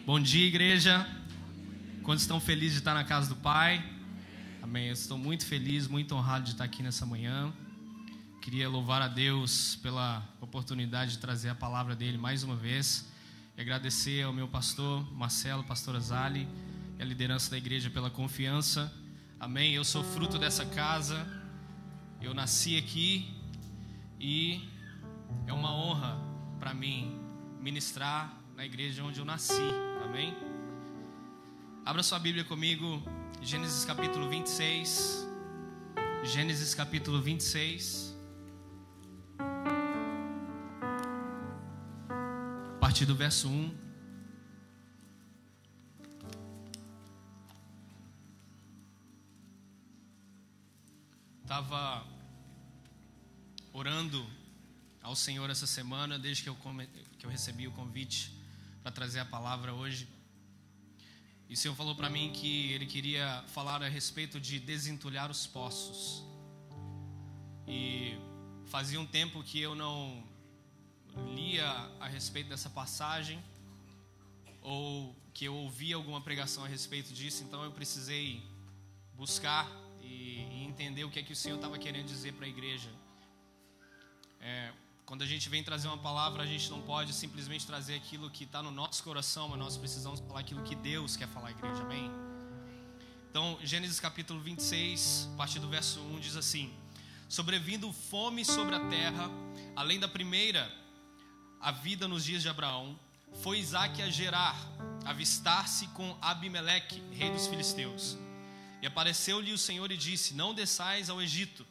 Bom dia, igreja. Quantos estão felizes de estar na casa do Pai? Amém. Eu estou muito feliz, muito honrado de estar aqui nessa manhã. Queria louvar a Deus pela oportunidade de trazer a palavra dele mais uma vez. E agradecer ao meu pastor Marcelo, pastor Azali, e a liderança da igreja pela confiança. Amém. Eu sou fruto dessa casa. Eu nasci aqui e é uma honra para mim ministrar na igreja onde eu nasci. Amém? Abra sua Bíblia comigo, Gênesis capítulo 26. Gênesis capítulo 26. A partir do verso 1. Estava orando ao Senhor essa semana, desde que eu recebi o convite para trazer a palavra hoje. E o Senhor falou para mim que Ele queria falar a respeito de desentulhar os poços. E fazia um tempo que eu não lia a respeito dessa passagem, ou que eu ouvia alguma pregação a respeito disso. Então eu precisei buscar e entender o que é que o Senhor estava querendo dizer para a igreja. Quando a gente vem trazer uma palavra, a gente não pode simplesmente trazer aquilo que está no nosso coração, mas nós precisamos falar aquilo que Deus quer falar à igreja, amém? Então, Gênesis capítulo 26, a partir do verso 1, diz assim: sobrevindo fome sobre a terra, além da primeira, a vida nos dias de Abraão, foi Isaque a Gerar, avistar-se com Abimeleque, rei dos filisteus. E apareceu-lhe o Senhor e disse: não desçais ao Egito,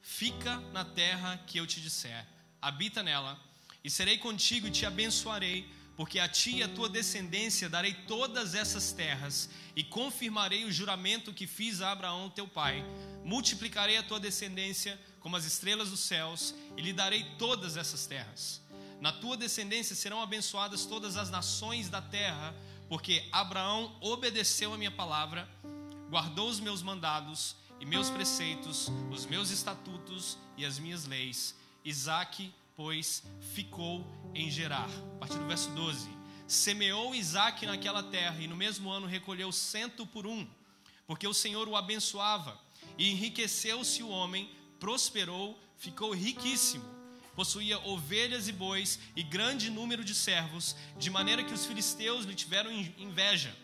fica na terra que eu te disser, habita nela, e serei contigo e te abençoarei, porque a ti e a tua descendência darei todas essas terras, e confirmarei o juramento que fiz a Abraão teu pai. Multiplicarei a tua descendência como as estrelas dos céus, e lhe darei todas essas terras. Na tua descendência serão abençoadas todas as nações da terra, porque Abraão obedeceu a minha palavra, guardou os meus mandados e meus preceitos, os meus estatutos e as minhas leis. Isaque, pois, ficou em Gerar. A partir do verso 12. Semeou Isaque naquela terra, e no mesmo ano recolheu 100 por 1, porque o Senhor o abençoava. E enriqueceu-se o homem, prosperou, ficou riquíssimo. Possuía ovelhas e bois e grande número de servos, de maneira que os filisteus lhe tiveram inveja.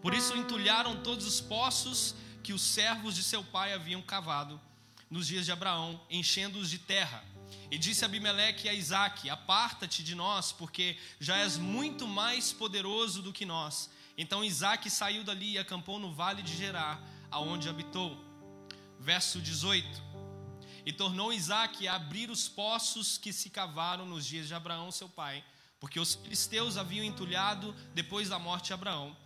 Por isso entulharam todos os poços que os servos de seu pai haviam cavado nos dias de Abraão, enchendo-os de terra. E disse Abimeleque a Isaque: aparta-te de nós, porque já és muito mais poderoso do que nós. Então Isaque saiu dali e acampou no vale de Gerar, aonde habitou. Verso 18. E tornou Isaque a abrir os poços que se cavaram nos dias de Abraão seu pai, porque os filisteus haviam entulhado depois da morte de Abraão.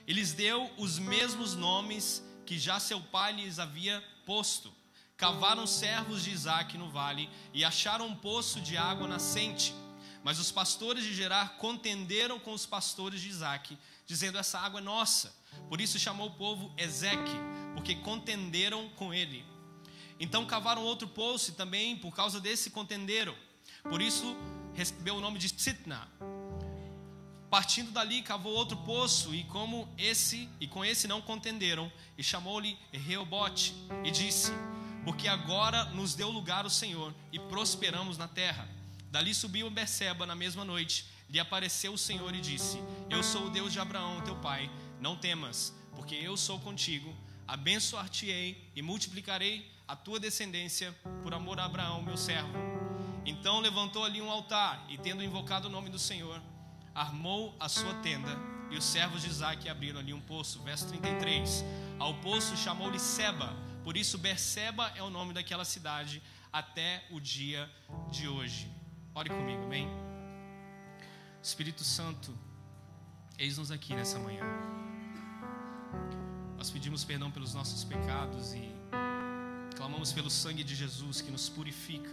E lhes deu os mesmos nomes que já seu pai lhes havia posto. Cavaram servos de Isaque no vale e acharam um poço de água nascente. Mas os pastores de Gerar contenderam com os pastores de Isaque, dizendo: essa água é nossa. Por isso chamou o povo Ezeque, porque contenderam com ele. Então cavaram outro poço e também por causa desse contenderam. Por isso recebeu o nome de Sitna. Partindo dali, cavou outro poço, e com esse não contenderam, e chamou-lhe Reobote, e disse: porque agora nos deu lugar o Senhor, e prosperamos na terra. Dali subiu a Berseba na mesma noite, lhe apareceu o Senhor e disse: eu sou o Deus de Abraão teu pai, não temas, porque eu sou contigo, abençoar-te-ei e multiplicarei a tua descendência por amor a Abraão meu servo. Então levantou ali um altar, e tendo invocado o nome do Senhor, armou a sua tenda, e os servos de Isaque abriram ali um poço. Verso 33. Ao poço chamou-lhe Seba, por isso Berseba é o nome daquela cidade até o dia de hoje. Ore comigo, amém? Espírito Santo, eis-nos aqui nessa manhã. Nós pedimos perdão pelos nossos pecados e clamamos pelo sangue de Jesus que nos purifica.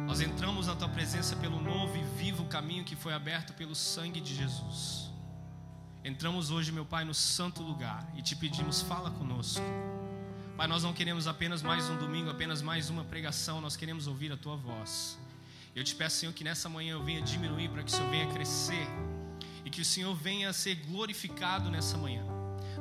Nós entramos na tua presença pelo novo e vivo caminho que foi aberto pelo sangue de Jesus. Entramos hoje, meu Pai, no santo lugar e te pedimos: fala conosco. Pai, nós não queremos apenas mais um domingo, apenas mais uma pregação, nós queremos ouvir a tua voz. Eu te peço, Senhor, que nessa manhã eu venha diminuir para que o Senhor venha crescer. que o Senhor venha a ser glorificado nessa manhã.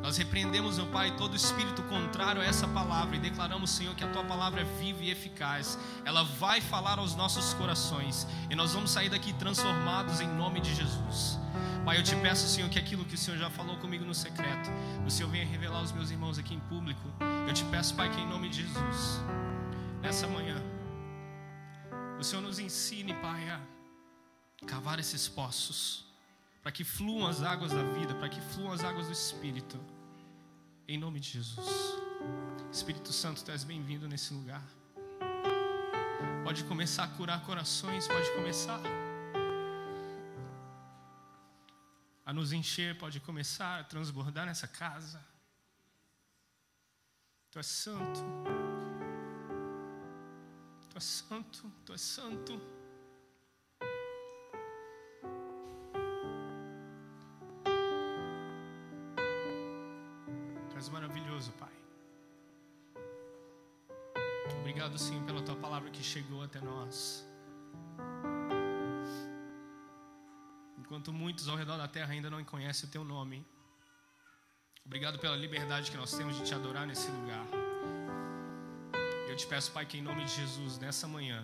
Nós repreendemos, meu Pai, todo espírito contrário a essa palavra e declaramos, Senhor, que a Tua palavra é viva e eficaz. Ela vai falar aos nossos corações e nós vamos sair daqui transformados em nome de Jesus. Pai, eu te peço, Senhor, que aquilo que o Senhor já falou comigo no secreto, o Senhor venha revelar aos meus irmãos aqui em público. Eu te peço, Pai, que em nome de Jesus, nessa manhã, o Senhor nos ensine, Pai, a cavar esses poços, para que fluam as águas da vida, para que fluam as águas do Espírito, em nome de Jesus. Espírito Santo, Tu és bem-vindo nesse lugar. Pode começar a curar corações, pode começar a nos encher, pode começar a transbordar nessa casa. Tu és santo, Tu és santo, Tu és santo. És maravilhoso, Pai. Obrigado, Senhor, pela Tua palavra que chegou até nós. Enquanto muitos ao redor da terra ainda não conhecem o Teu nome. Obrigado pela liberdade que nós temos de Te adorar nesse lugar. Eu te peço, Pai, que em nome de Jesus, nessa manhã,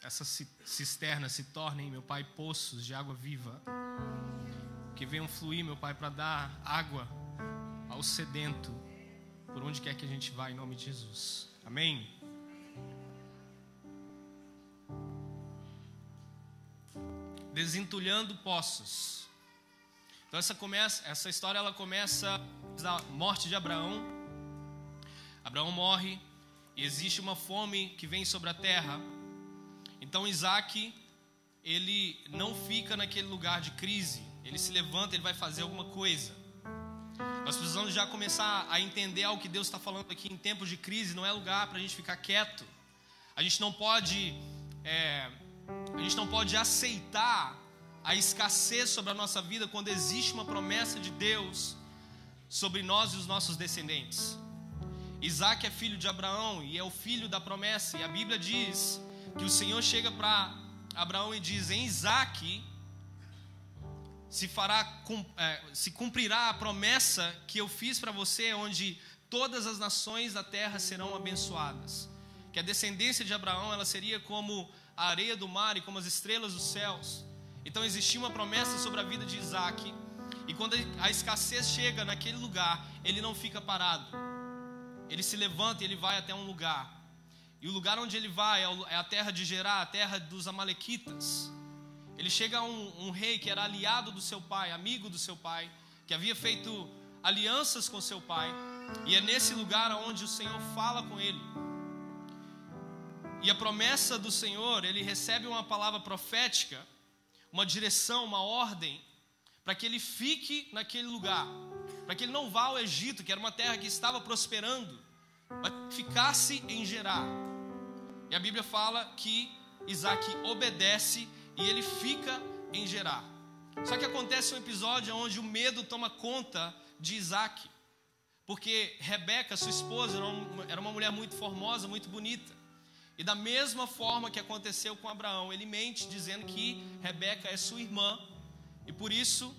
essas cisternas se tornem, meu Pai, poços de água viva. Que venham fluir, meu Pai, para dar água ao sedento, por onde quer que a gente vá, em nome de Jesus. Amém? Desentulhando poços. Então essa história ela começa da morte de Abraão. Abraão morre e existe uma fome que vem sobre a terra. Então Isaac, ele não fica naquele lugar de crise. Ele se levanta, ele vai fazer alguma coisa. Nós precisamos já começar a entender algo que Deus está falando aqui. Em tempos de crise não é lugar para a gente ficar quieto. A gente não pode aceitar a escassez sobre a nossa vida quando existe uma promessa de Deus sobre nós e os nossos descendentes. Isaac é filho de Abraão e é o filho da promessa. E a Bíblia diz que o Senhor chega para Abraão e diz: em Isaac se cumprirá a promessa que eu fiz para você, onde todas as nações da terra serão abençoadas. Que a descendência de Abraão ela seria como a areia do mar e como as estrelas dos céus. Então existia uma promessa sobre a vida de Isaac. E quando a escassez chega naquele lugar, ele não fica parado. Ele se levanta e ele vai até um lugar. E o lugar onde ele vai é a terra de Gerá, a terra dos amalequitas. Ele chega a um rei que era aliado do seu pai, amigo do seu pai, que havia feito alianças com seu pai. E é nesse lugar onde o Senhor fala com ele. E a promessa do Senhor, ele recebe uma palavra profética, uma direção, uma ordem, para que ele fique naquele lugar, para que ele não vá ao Egito, que era uma terra que estava prosperando, mas ficasse em Gerá. E a Bíblia fala que Isaac obedece e ele fica em Gerá. Só que acontece um episódio onde o medo toma conta de Isaac, porque Rebeca, sua esposa, era uma mulher muito formosa, muito bonita. E da mesma forma que aconteceu com Abraão, ele mente dizendo que Rebeca é sua irmã. E por isso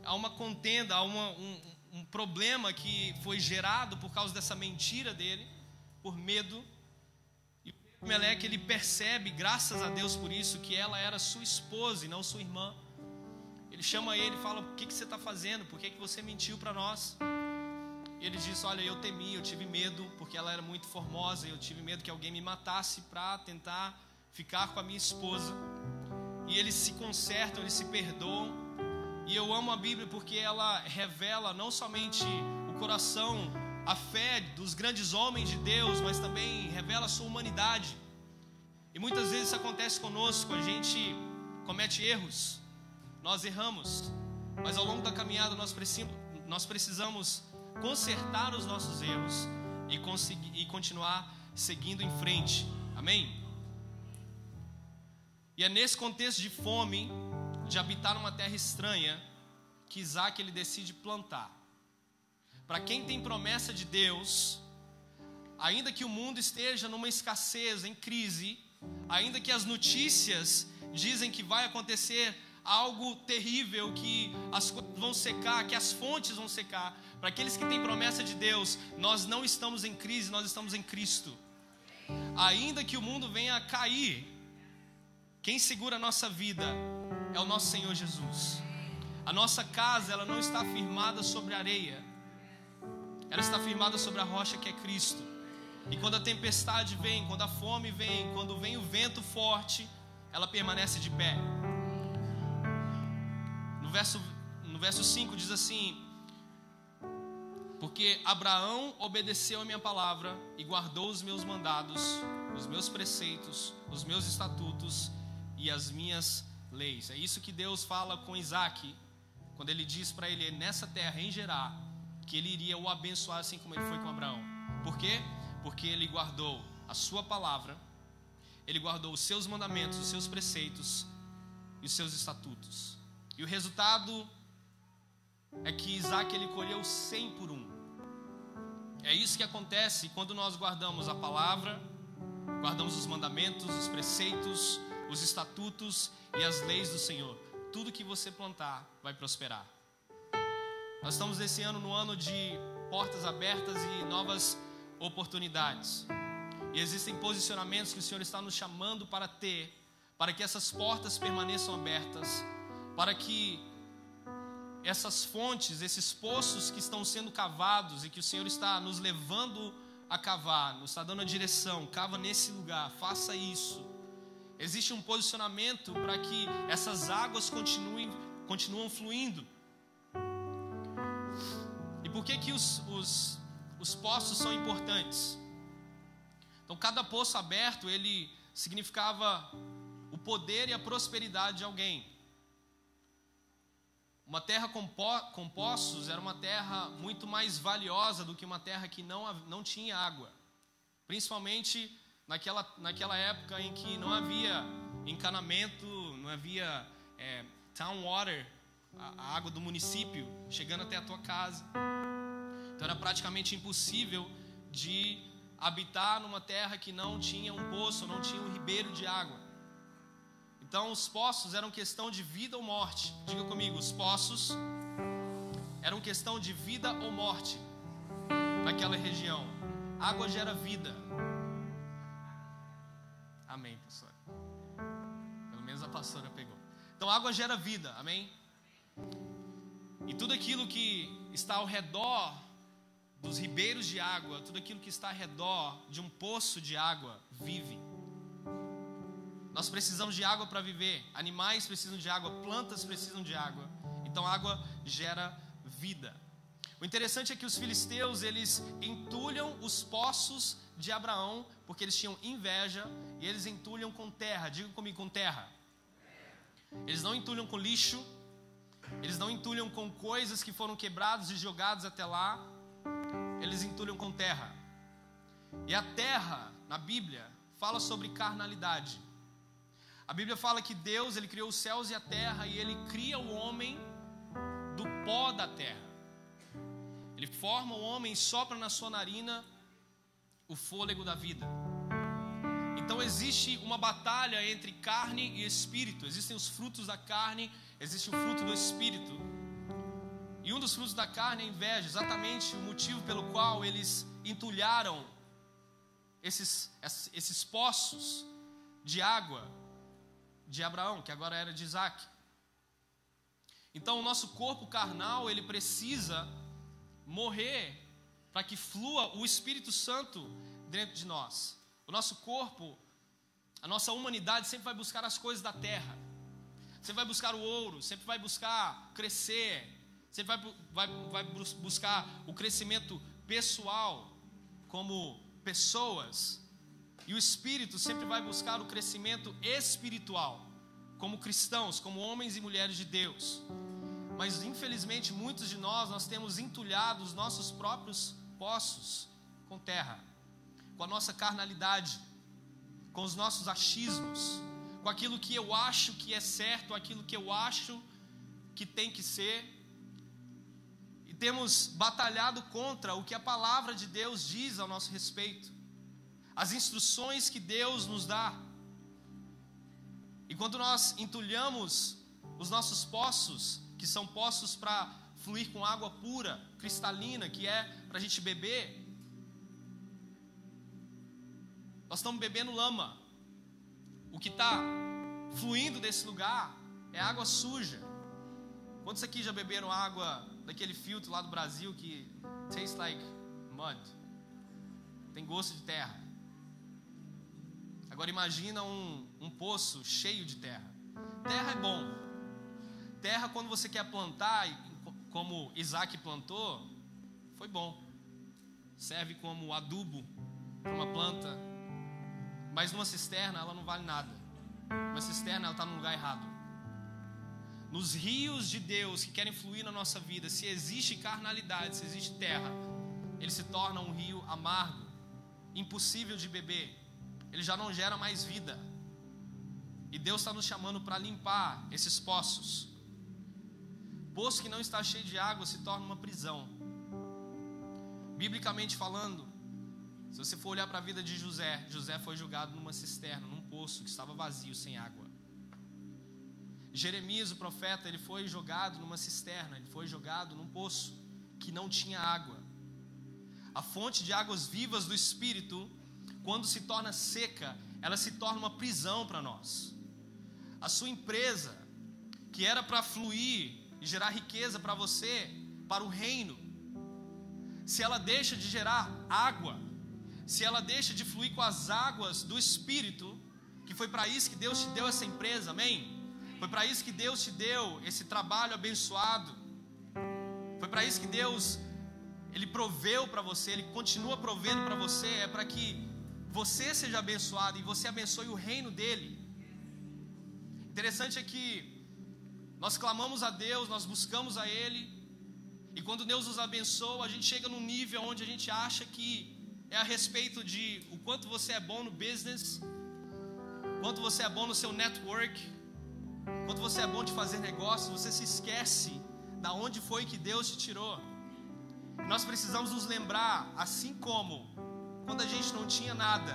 há uma contenda, há um problema que foi gerado por causa dessa mentira dele, por medo. E Meleque, ele percebe, graças a Deus por isso, que ela era sua esposa e não sua irmã. Ele chama ele e fala: o que você está fazendo? Por que você mentiu para nós? Ele diz: olha, eu temi, eu tive medo, porque ela era muito formosa, e eu tive medo que alguém me matasse para tentar ficar com a minha esposa. E eles se consertam, eles se perdoam. E eu amo a Bíblia porque ela revela não somente o coração, a fé dos grandes homens de Deus, mas também revela a sua humanidade. E muitas vezes isso acontece conosco, a gente comete erros, nós erramos, mas ao longo da caminhada nós precisamos consertar os nossos erros e continuar seguindo em frente. Amém? E é nesse contexto de fome, de habitar numa terra estranha, que Isaac ele decide plantar. Para quem tem promessa de Deus, ainda que o mundo esteja numa escassez, em crise, ainda que as notícias dizem que vai acontecer algo terrível, que as coisas vão secar, que as fontes vão secar. Para aqueles que têm promessa de Deus, nós não estamos em crise, nós estamos em Cristo. Ainda que o mundo venha a cair, quem segura a nossa vida é o nosso Senhor Jesus. A nossa casa, ela não está firmada sobre areia, ela está firmada sobre a rocha que é Cristo. E quando a tempestade vem, quando a fome vem, quando vem o vento forte, ela permanece de pé. No verso 5 diz assim: porque Abraão obedeceu a minha palavra e guardou os meus mandados, os meus preceitos, os meus estatutos e as minhas leis. É isso que Deus fala com Isaac, quando ele diz para ele, nessa terra, em Gerar, que ele iria o abençoar assim como ele foi com Abraão. Por quê? Porque ele guardou a sua palavra, ele guardou os seus mandamentos, os seus preceitos e os seus estatutos. E o resultado é que Isaac, ele colheu 100 por 1. É isso que acontece quando nós guardamos a palavra, guardamos os mandamentos, os preceitos, os estatutos e as leis do Senhor. Tudo que você plantar vai prosperar. Nós estamos esse ano no ano de portas abertas e novas oportunidades. E existem posicionamentos que o Senhor está nos chamando para ter, para que essas portas permaneçam abertas, para que essas fontes, esses poços que estão sendo cavados e que o Senhor está nos levando a cavar, nos está dando a direção, cava nesse lugar, faça isso. Existe um posicionamento para que essas águas continuam fluindo. E por que os poços são importantes? Então, cada poço aberto, ele significava o poder e a prosperidade de alguém. Uma terra com poços era uma terra muito mais valiosa do que uma terra que não tinha água. Principalmente naquela época em que não havia encanamento, não havia town water, a água do município chegando até a tua casa. Então era praticamente impossível de habitar numa terra que não tinha um poço, não tinha um ribeiro de água. Então os poços eram questão de vida ou morte. Diga comigo, os poços eram questão de vida ou morte naquela região. Água gera vida. Amém, pastora. Pelo menos a pastora pegou. Então água gera vida, amém? E tudo aquilo que está ao redor dos ribeiros de água, tudo aquilo que está ao redor de um poço de água, vive. Nós precisamos de água para viver. Animais precisam de água, plantas precisam de água. Então água gera vida. O interessante é que os filisteus, eles entulham os poços de Abraão, porque eles tinham inveja, e eles entulham com terra. Diga comigo, com terra. Eles não entulham com lixo, eles não entulham com coisas que foram quebradas e jogadas até lá. Eles entulham com terra. E a terra, na Bíblia, fala sobre carnalidade. A Bíblia fala que Deus, ele criou os céus e a terra, e ele cria o homem do pó da terra. Ele forma o homem e sopra na sua narina o fôlego da vida. Então existe uma batalha entre carne e espírito. Existem os frutos da carne, existe o fruto do espírito. E um dos frutos da carne é a inveja, exatamente o motivo pelo qual eles entulharam esses poços de água de Abraão, que agora era de Isaac. Então o nosso corpo carnal, ele precisa morrer para que flua o Espírito Santo dentro de nós. O nosso corpo, a nossa humanidade sempre vai buscar as coisas da terra, sempre vai buscar o ouro, sempre vai buscar crescer, sempre vai buscar o crescimento pessoal como pessoas. E o Espírito sempre vai buscar o crescimento espiritual, como cristãos, como homens e mulheres de Deus. Mas infelizmente muitos de nós temos entulhado os nossos próprios poços com terra, com a nossa carnalidade, com os nossos achismos, com aquilo que eu acho que é certo, aquilo que eu acho que tem que ser. E temos batalhado contra o que a palavra de Deus diz ao nosso respeito, as instruções que Deus nos dá. E quando nós entulhamos os nossos poços, que são poços para fluir com água pura, cristalina, que é para a gente beber, nós estamos bebendo lama. O que está fluindo desse lugar é água suja. Quantos aqui já beberam água daquele filtro lá do Brasil que tastes like mud? Tem gosto de terra. Agora imagina um poço cheio de terra. Terra é bom. Terra, quando você quer plantar, como Isaac plantou, foi bom. Serve como adubo para uma planta. Mas numa cisterna ela não vale nada. Uma cisterna ela está no lugar errado. Nos rios de Deus que querem fluir na nossa vida, se existe carnalidade, se existe terra, ele se torna um rio amargo, impossível de beber. Ele já não gera mais vida. E Deus está nos chamando para limpar esses poços. Poço que não está cheio de água se torna uma prisão. Biblicamente falando, se você for olhar para a vida de José, José foi jogado numa cisterna, num poço que estava vazio, sem água. Jeremias, o profeta, ele foi jogado numa cisterna, ele foi jogado num poço que não tinha água. A fonte de águas vivas do Espírito, quando se torna seca, ela se torna uma prisão para nós. A sua empresa, que era para fluir e gerar riqueza para você, para o reino, se ela deixa de gerar água, se ela deixa de fluir com as águas do Espírito, que foi para isso que Deus te deu essa empresa, amém? Foi para isso que Deus te deu esse trabalho abençoado. Foi para isso que Deus, Ele proveu para você, Ele continua provendo para você, é para que você seja abençoado e você abençoe o reino dEle. Interessante é que nós clamamos a Deus, nós buscamos a Ele, e quando Deus nos abençoa, a gente chega num nível onde a gente acha que é a respeito de o quanto você é bom no business, quanto você é bom no seu network, quanto você é bom de fazer negócios. Você se esquece da onde foi que Deus te tirou. Nós precisamos nos lembrar, assim como quando a gente não tinha nada,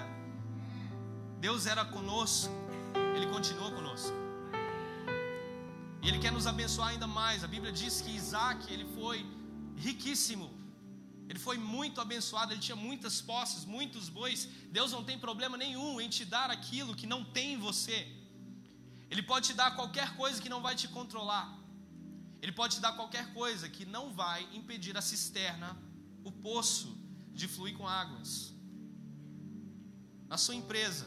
Deus era conosco, Ele continua conosco. E Ele quer nos abençoar ainda mais. A Bíblia diz que Isaac, ele foi riquíssimo, ele foi muito abençoado, ele tinha muitas posses, muitos bois. Deus não tem problema nenhum em te dar aquilo que não tem em você. Ele pode te dar qualquer coisa que não vai te controlar. Ele pode te dar qualquer coisa que não vai impedir a cisterna, o poço, de fluir com águas. Na sua empresa,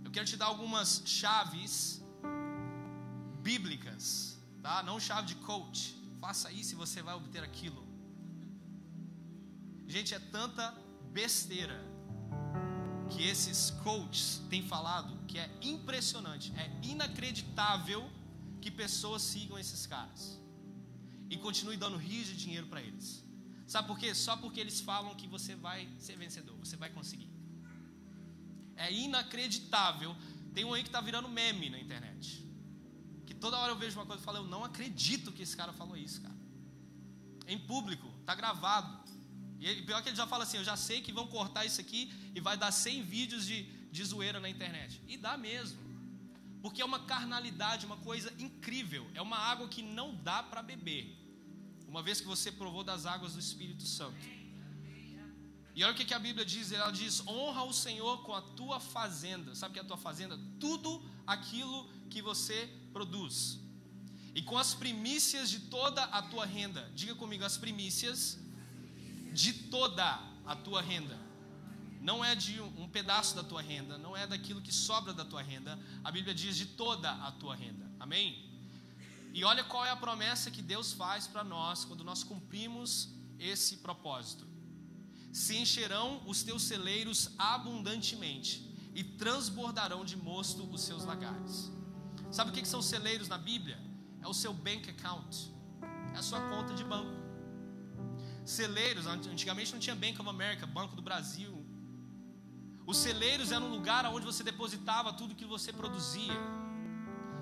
eu quero te dar algumas chaves bíblicas, tá? Não chave de coach. Faça isso e você vai obter aquilo. Gente, é tanta besteira que esses coaches têm falado que é impressionante, é inacreditável que pessoas sigam esses caras e continuem dando rios de dinheiro para eles. Sabe por quê? Só porque eles falam que você vai ser vencedor, você vai conseguir. É inacreditável. Tem um aí que está virando meme na internet, que toda hora eu vejo uma coisa e falo, eu não acredito que esse cara falou isso, cara. Em público, está gravado. E pior que ele já fala assim, eu já sei que vão cortar isso aqui e vai dar 100 vídeos de zoeira na internet. E dá mesmo. Porque é uma carnalidade, uma coisa incrível. É uma água que não dá para beber, uma vez que você provou das águas do Espírito Santo. E olha o que a Bíblia diz. Ela diz, honra o Senhor com a tua fazenda. Sabe o que é a tua fazenda? Tudo aquilo que você produz. E com as primícias de toda a tua renda. Diga comigo, as primícias de toda a tua renda. Não é de um pedaço da tua renda, não é daquilo que sobra da tua renda. A Bíblia diz de toda a tua renda. Amém? E olha qual é a promessa que Deus faz para nós quando nós cumprimos esse propósito. Se encherão os teus celeiros abundantemente e transbordarão de mosto os seus lagares. Sabe o que são celeiros na Bíblia? É o seu bank account, é a sua conta de banco. Celeiros, antigamente não tinha Bank of America, Banco do Brasil. Os celeiros eram um lugar onde você depositava tudo que você produzia.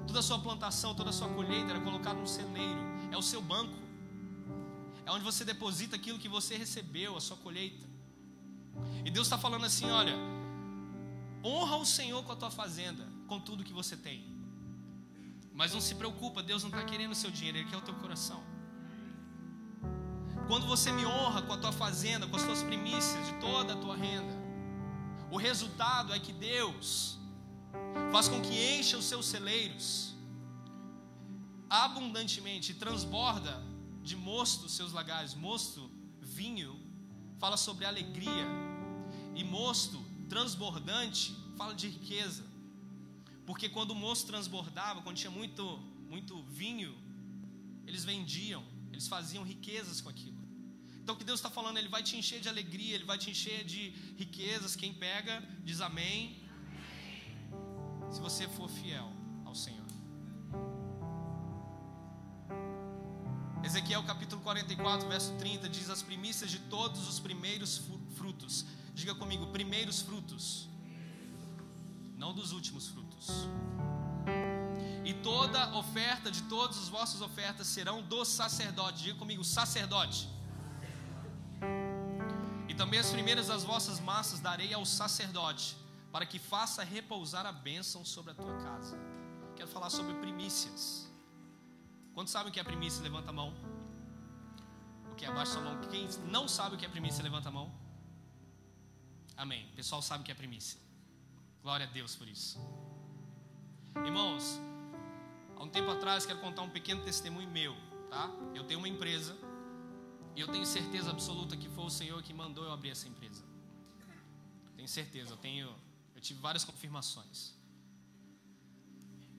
Toda a sua plantação, toda a sua colheita era colocada num celeiro. É o seu banco. É onde você deposita aquilo que você recebeu, a sua colheita. E Deus está falando assim, olha, honra o Senhor com a tua fazenda, com tudo que você tem. Mas não se preocupa, Deus não está querendo o seu dinheiro, Ele quer o teu coração. Quando você me honra com a tua fazenda, com as tuas primícias, de toda a tua renda, o resultado é que Deus faz com que encha os seus celeiros abundantemente, transborda de mosto os seus lagares. Mosto, vinho, fala sobre alegria, e mosto transbordante fala de riqueza, porque quando o mosto transbordava, quando tinha muito vinho, eles vendiam, eles faziam riquezas com aquilo. Então o que Deus está falando, Ele vai te encher de alegria, Ele vai te encher de riquezas. Quem pega, diz amém, se você for fiel ao Senhor. Ezequiel capítulo 44, verso 30 diz: as primícias de todos os primeiros frutos. Diga comigo, primeiros frutos, não dos últimos frutos. E toda oferta de todas as vossas ofertas serão do sacerdote. Diga comigo, sacerdote. E também as primeiras das vossas massas darei ao sacerdote, para que faça repousar a bênção sobre a tua casa. Quero falar sobre primícias. Quantos sabem o que é primícia? Levanta a mão. O que é abaixo da mão? Quem não sabe o que é primícia, levanta a mão. Amém. O pessoal sabe o que é primícia. Glória a Deus por isso. Irmãos, há um tempo atrás quero contar um pequeno testemunho meu, tá? Eu tenho uma empresa e eu tenho certeza absoluta que foi o Senhor que mandou eu abrir essa empresa. Tenho certeza, eu tive várias confirmações.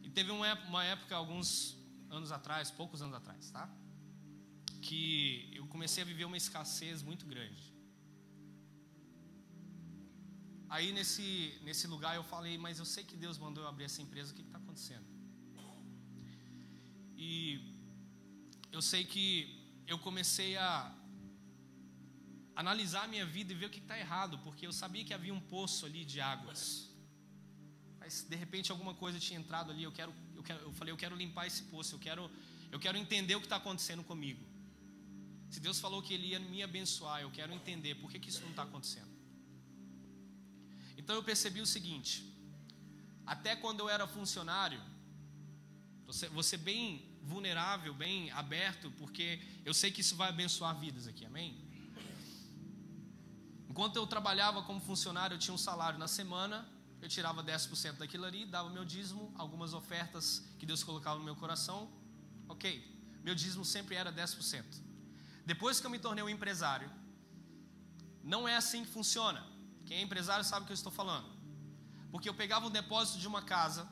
E teve uma época, alguns anos atrás, poucos anos atrás, tá? Que eu comecei a viver uma escassez muito grande. Aí nesse lugar eu falei, mas eu sei que Deus mandou eu abrir essa empresa, o que está acontecendo? E eu sei que eu comecei a analisar a minha vida e ver o que está errado, porque eu sabia que havia um poço ali de águas, mas de repente alguma coisa tinha entrado ali. Eu falei, eu quero limpar esse poço, eu quero entender o que está acontecendo comigo. Se Deus falou que Ele ia me abençoar, eu quero entender por que isso não está acontecendo. Então eu percebi o seguinte: até quando eu era funcionário, vou ser bem vulnerável, bem aberto, porque eu sei que isso vai abençoar vidas aqui, amém? Enquanto eu trabalhava como funcionário, eu tinha um salário na semana, eu tirava 10% daquilo ali, dava meu dízimo, algumas ofertas que Deus colocava no meu coração, ok, meu dízimo sempre era 10%. Depois que eu me tornei um empresário, não é assim que funciona. Quem é empresário sabe o que eu estou falando. Porque eu pegava um depósito de uma casa,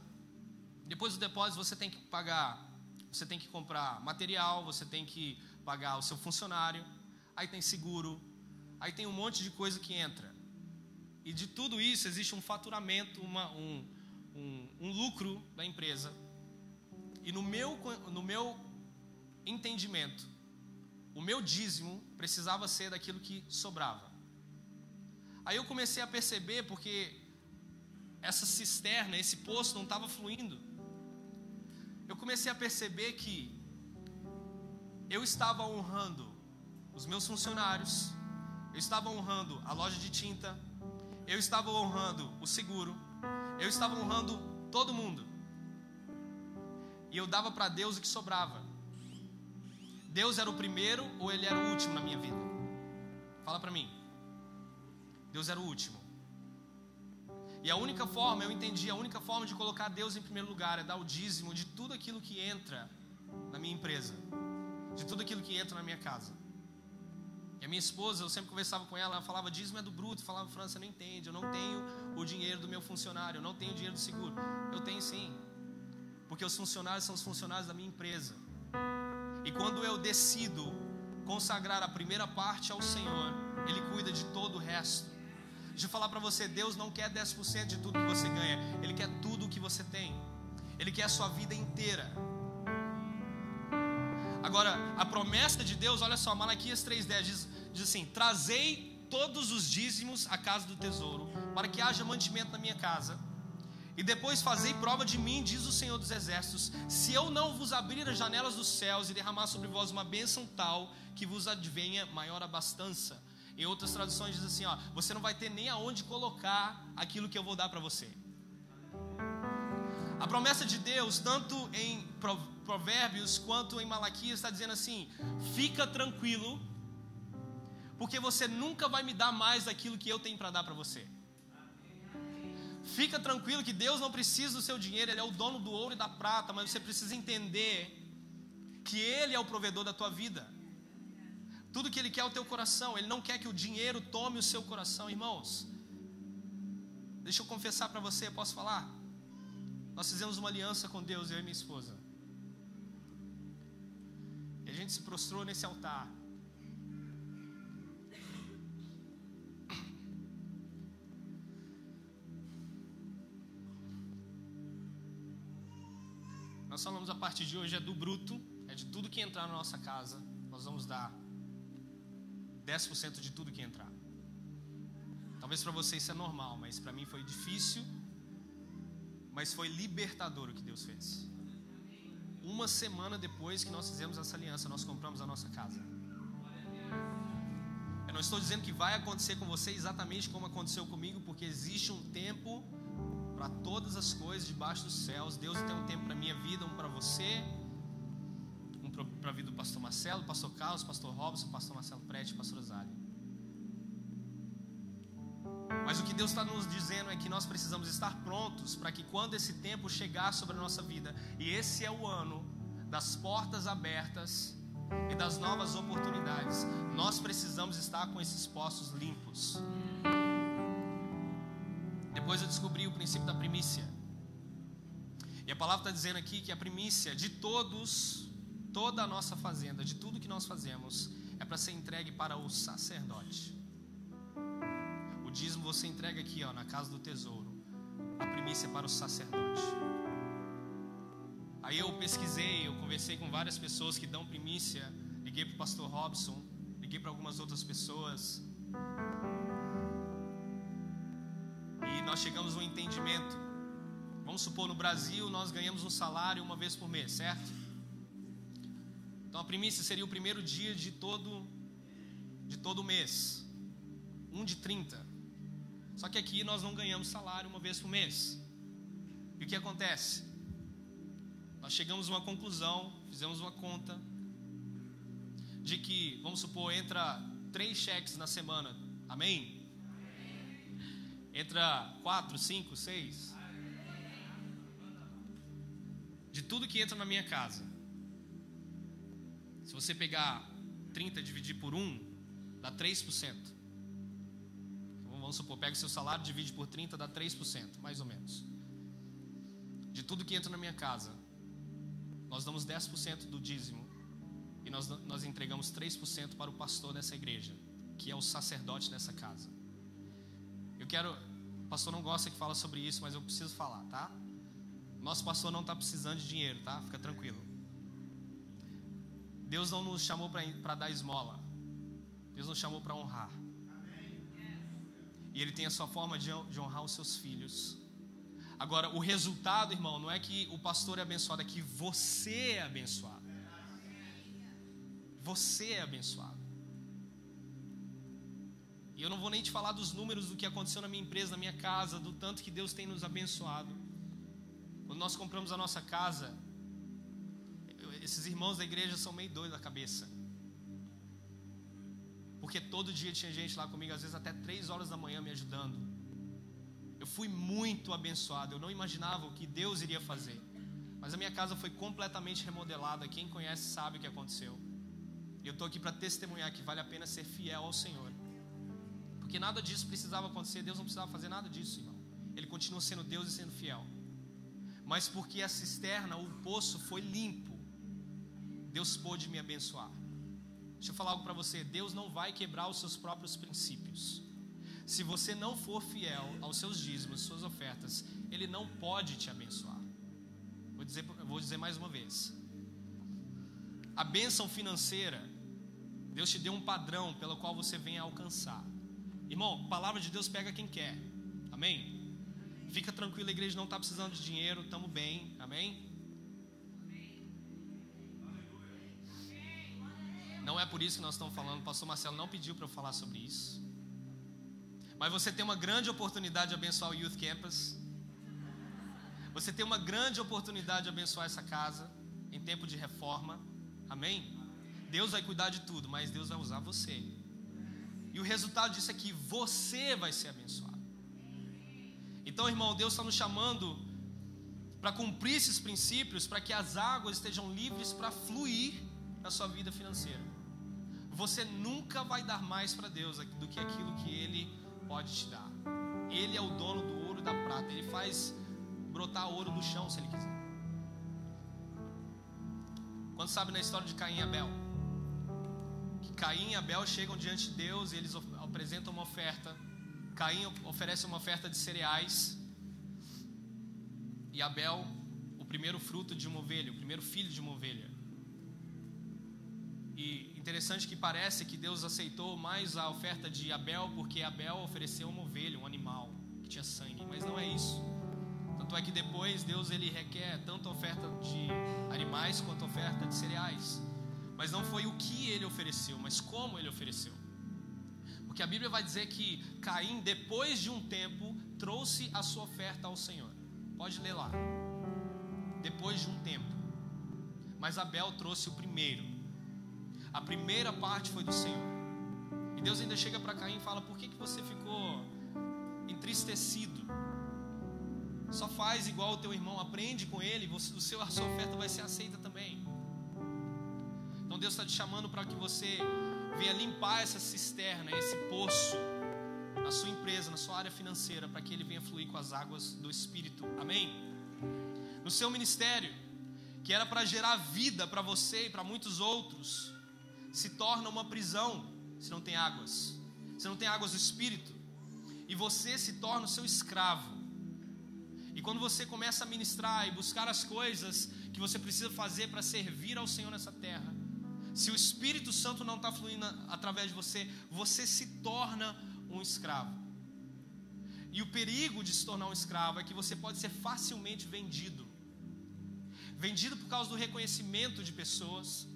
depois do depósito você tem que pagar, você tem que comprar material, você tem que pagar o seu funcionário, aí tem seguro, aí tem um monte de coisa que entra. E de tudo isso existe um faturamento, um lucro da empresa. E no meu entendimento, o meu dízimo precisava ser daquilo que sobrava. Aí eu comecei a perceber, porque essa cisterna, esse poço não estava fluindo. Eu comecei a perceber que eu estava honrando os meus funcionários, eu estava honrando a loja de tinta, eu estava honrando o seguro, eu estava honrando todo mundo. E eu dava para Deus o que sobrava. Deus era o primeiro ou Ele era o último na minha vida? Fala para mim. Deus era o último. E a única forma, eu entendi, a única forma de colocar Deus em primeiro lugar é dar o dízimo de tudo aquilo que entra na minha empresa, de tudo aquilo que entra na minha casa. E a minha esposa, eu sempre conversava com ela falava, dízimo é do bruto. Eu falava, França, você não entende, eu não tenho o dinheiro do meu funcionário, eu não tenho o dinheiro do seguro. Eu tenho sim, porque os funcionários são os funcionários da minha empresa. E quando eu decido consagrar a primeira parte ao Senhor, Ele cuida de todo o resto. Deixa eu falar para você, Deus não quer 10% de tudo que você ganha, Ele quer tudo o que você tem. Ele quer a sua vida inteira. Agora, a promessa de Deus, olha só, Malaquias 3:10 diz assim: trazei todos os dízimos à casa do tesouro, para que haja mantimento na minha casa. E depois fazei prova de mim, diz o Senhor dos Exércitos, se eu não vos abrir as janelas dos céus e derramar sobre vós uma bênção tal, que vos advenha maior abastança. Em outras traduções diz assim, você não vai ter nem aonde colocar aquilo que eu vou dar para você. A promessa de Deus, tanto em Provérbios quanto em Malaquias, está dizendo assim: fica tranquilo, porque você nunca vai me dar mais daquilo que eu tenho para dar para você. Fica tranquilo que Deus não precisa do seu dinheiro, Ele é o dono do ouro e da prata, mas você precisa entender que Ele é o provedor da tua vida. Tudo que Ele quer é o teu coração. Ele não quer que o dinheiro tome o seu coração. Irmãos, deixa eu confessar para você, posso falar? Nós fizemos uma aliança com Deus, eu e minha esposa, e a gente se prostrou nesse altar. Nós falamos, a partir de hoje é do bruto, é de tudo que entrar na nossa casa, nós vamos dar 10% de tudo que entrar. Talvez para você isso é normal, mas para mim foi difícil, mas foi libertador o que Deus fez. Uma semana depois que nós fizemos essa aliança, nós compramos a nossa casa. Eu não estou dizendo que vai acontecer com você exatamente como aconteceu comigo, porque existe um tempo para todas as coisas debaixo dos céus. Deus tem um tempo para a minha vida, um para você, um para a vida do pastor Marcelo, pastor Carlos, pastor Robson, pastor Marcelo Prete, pastor Osali. Mas o que Deus está nos dizendo é que nós precisamos estar prontos para que quando esse tempo chegar sobre a nossa vida, e esse é o ano das portas abertas e das novas oportunidades, nós precisamos estar com esses poços limpos. Depois eu descobri o princípio da primícia, e a palavra está dizendo aqui que a primícia de toda a nossa fazenda, de tudo que nós fazemos, é para ser entregue para o sacerdote. O dízimo você entrega aqui, na casa do tesouro. A primícia é para o sacerdote. Aí eu pesquisei, eu conversei com várias pessoas que dão primícia. Liguei para o pastor Robson, liguei para algumas outras pessoas, e nós chegamos a um entendimento. Vamos supor, no Brasil nós ganhamos um salário uma vez por mês, certo? Então a primícia seria o primeiro dia de todo o mês, 1 de 30. Só que aqui nós não ganhamos salário uma vez por mês. E o que acontece? Nós chegamos a uma conclusão, fizemos uma conta, de que, vamos supor, entra 3 cheques na semana. Amém? Entra 4, 5, 6. De tudo que entra na minha casa, se você pegar 30 e dividir por 1, dá 3%. Vamos supor, pega o seu salário, divide por 30, dá 3%, mais ou menos. De tudo que entra na minha casa, nós damos 10% do dízimo, e nós entregamos 3% para o pastor dessa igreja, que é o sacerdote dessa casa. O pastor não gosta que fala sobre isso, mas eu preciso falar, tá? Nosso pastor não está precisando de dinheiro, tá? Fica tranquilo. Deus não nos chamou para dar esmola. Deus nos chamou para honrar. E Ele tem a sua forma de honrar os seus filhos. Agora, o resultado, irmão, não é que o pastor é abençoado, é que você é abençoado. Você é abençoado. E eu não vou nem te falar dos números do que aconteceu na minha empresa, na minha casa, do tanto que Deus tem nos abençoado. Quando nós compramos a nossa casa, esses irmãos da igreja são meio doidos da cabeça, porque todo dia tinha gente lá comigo, às vezes até 3 horas da manhã me ajudando. Eu fui muito abençoado. Eu não imaginava o que Deus iria fazer, mas a minha casa foi completamente remodelada. Quem conhece sabe o que aconteceu. E eu estou aqui para testemunhar que vale a pena ser fiel ao Senhor, porque nada disso precisava acontecer. Deus não precisava fazer nada disso, irmão. Ele continua sendo Deus e sendo fiel. Mas porque a cisterna, o poço foi limpo, Deus pôde me abençoar. Deixa eu falar algo para você. Deus não vai quebrar os seus próprios princípios. Se você não for fiel aos seus dízimos, suas ofertas, Ele não pode te abençoar. Vou dizer mais uma vez. A bênção financeira, Deus te deu um padrão pelo qual você vem a alcançar. Irmão, a palavra de Deus pega quem quer. Amém? Fica tranquilo, a igreja não está precisando de dinheiro, estamos bem. Amém? Não é por isso que nós estamos falando. O pastor Marcelo não pediu para eu falar sobre isso. Mas você tem uma grande oportunidade de abençoar o Youth Campus. Você tem uma grande oportunidade de abençoar essa casa em tempo de reforma. Amém? Deus vai cuidar de tudo, mas Deus vai usar você. E o resultado disso é que você vai ser abençoado. Então, irmão, Deus está nos chamando para cumprir esses princípios, para que as águas estejam livres para fluir na sua vida financeira. Você nunca vai dar mais para Deus do que aquilo que Ele pode te dar. Ele é o dono do ouro e da prata. Ele faz brotar ouro do chão se Ele quiser. Quando sabe na história de Caim e Abel, que Caim e Abel chegam diante de Deus e eles apresentam uma oferta. Caim oferece uma oferta de cereais e Abel o primeiro fruto de uma ovelha, o primeiro filho de uma ovelha. E interessante que parece que Deus aceitou mais a oferta de Abel porque Abel ofereceu uma ovelha, um animal que tinha sangue, mas não é isso. Tanto é que depois Deus ele requer tanto a oferta de animais quanto a oferta de cereais. Mas não foi o que ele ofereceu, mas como ele ofereceu. Porque a Bíblia vai dizer que Caim, depois de um tempo, trouxe a sua oferta ao Senhor. Pode ler lá. Depois de um tempo. Mas Abel trouxe o primeiro. A primeira parte foi do Senhor. E Deus ainda chega para Caim e fala: por que você ficou entristecido? Só faz igual o teu irmão, aprende com ele, a sua oferta vai ser aceita também. Então Deus está te chamando para que você venha limpar essa cisterna, esse poço, na sua empresa, na sua área financeira, para que ele venha fluir com as águas do Espírito. Amém? No seu ministério, que era para gerar vida para você e para muitos outros, se torna uma prisão se não tem águas. Se não tem águas do Espírito, e você se torna o seu escravo. E quando você começa a ministrar e buscar as coisas que você precisa fazer para servir ao Senhor nessa terra, se o Espírito Santo não está fluindo através de você, você se torna um escravo. E o perigo de se tornar um escravo é que você pode ser facilmente vendido. Vendido por causa do reconhecimento de pessoas,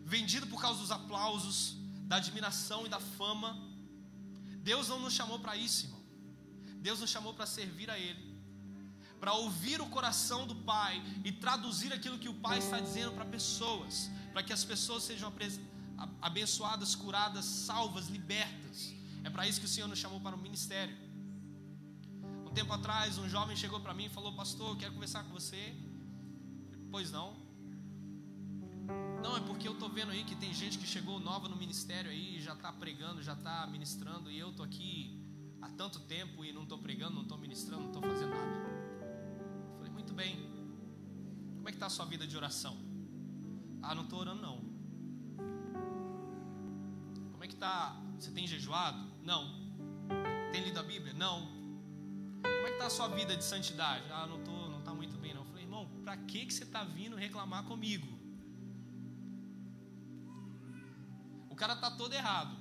vendido por causa dos aplausos, da admiração e da fama. Deus não nos chamou para isso, irmão. Deus nos chamou para servir a Ele, para ouvir o coração do Pai e traduzir aquilo que o Pai está dizendo para pessoas, para que as pessoas sejam abençoadas, curadas, salvas, libertas. É para isso que o Senhor nos chamou para o ministério. Um tempo atrás, um jovem chegou para mim e falou: pastor, eu quero conversar com você. Pois não? Não, é porque eu estou vendo aí que tem gente que chegou nova no ministério aí, já está pregando, já está ministrando, e eu estou aqui há tanto tempo e não estou pregando, não estou ministrando, não estou fazendo nada. Eu falei: muito bem, como é que está a sua vida de oração? Ah, não estou orando não. Como é que está? Você tem jejuado? Não. Tem lido a Bíblia? Não. Como é que está a sua vida de santidade? Ah, não está muito bem não. Eu falei: irmão, para que você está vindo reclamar comigo? O cara está todo errado.